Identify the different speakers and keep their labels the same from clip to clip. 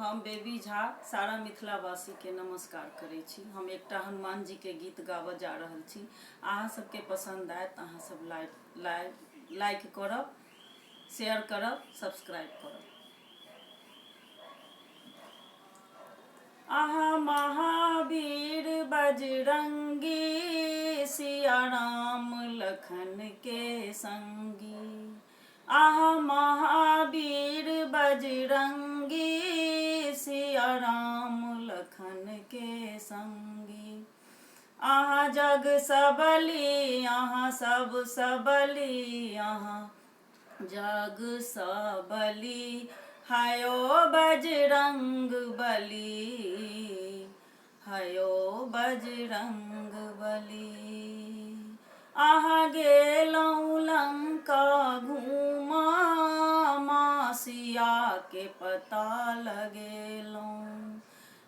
Speaker 1: हम बेबी झा सारा मिथिलावासी के नमस्कार करै छी। हम एकटा हनुमान जी के गीत गाबऽ जा रहल छी। अहाँ सबके पसंद आयत अहाँ सब लाइक करब, शेयर करब, सब्सक्राइब करब। आहा महावीर बजरंगी, सिया राम लखन के संगी। आहा महावीर बजरंगी, सिया राम लखन के संगी। आहा जग सबली, आहा सब सबली, आहा जग सबली, हयो बजरंग बली, हयो बजरंग बली। आहा गेलौं लंका घूमा, मासिया के पता लगेलौं।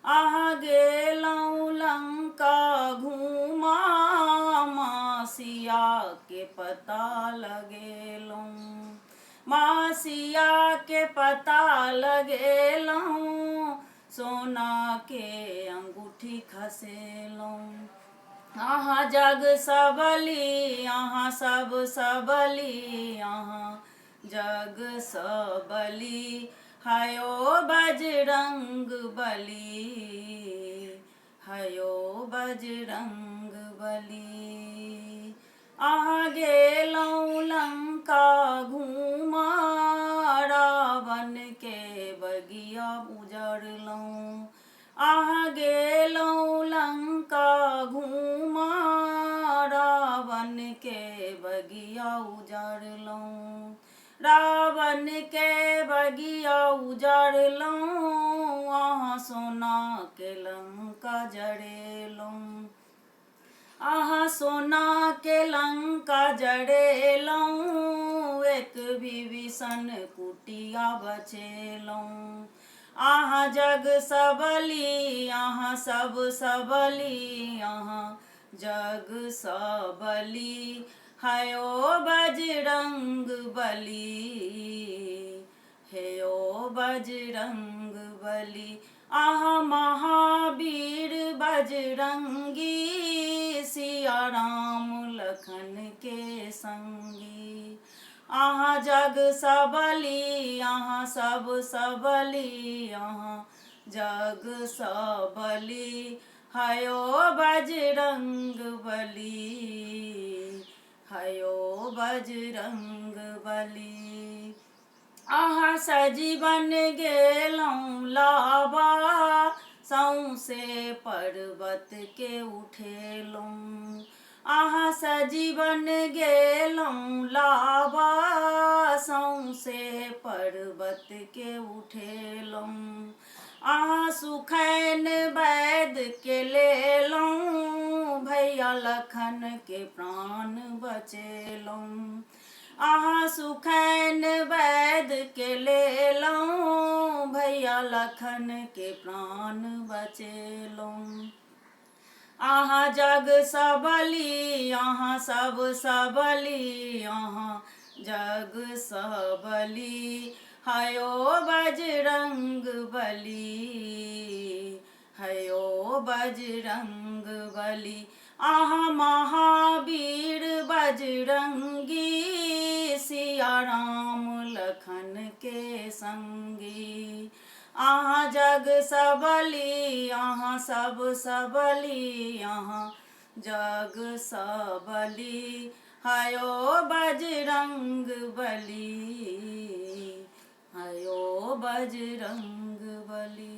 Speaker 1: आहा गेलौं लंका घूमा, मासिया के पता लगेलौं। मासिया के पता लगेलौं, सोना के अंगूठी खसेलौं। आहा जग सबली, आहा सब सबली, आहा जग सबली, हयो बजरंग बली, हयो बजरंग बली। आहा गेलौं लंका घूमा, रावण के बगिया उजड़लौं। आहा गेलौं लंका घूमा, रावण के बगिया उजड़लौं। रावण के बगिया उजड़लौं, आहा सोना के लंका जड़ेलौं। आहा सोना के लंका जड़ेलौं, एक विभीषण कुटिया बचेलौं। आहा जग सबली, आहा सब सबली, आहा जग सबली, हयो बजरंग बली, हेयो बजरंग बली। आहा महावीर बजरंगी, सिया राम लखन के संगी। आहा जग सबली, आहा सब सबली, आहा जग सबली, हयो बजरंग बली, हयो बजरंग बली। आहा सजीवन गेलौं लाबा, सौंसे पर्वत के उठेलौं। आहा सजीवन गेलौं लाबा, सौंसे पर्वत के उठेलौं। आहा सुखैन वैद के लेलौं, भैया लखन के प्राण बचेलौं। आहा सुखैन वैद के लेलौं, भैया लखन के प्राण बचेलौं। आहा जग सबली, आहा सब सबली, आहा जग सबली, हयो बजरंग बली, हयो बजरंग बली। आहा महावीर बजरंगी, सिया राम लखन के संगी। आहा जग सबली, आहा सब सबली, आहा जग सबली, हयो बजरंग बली, हयो बजरंग बली।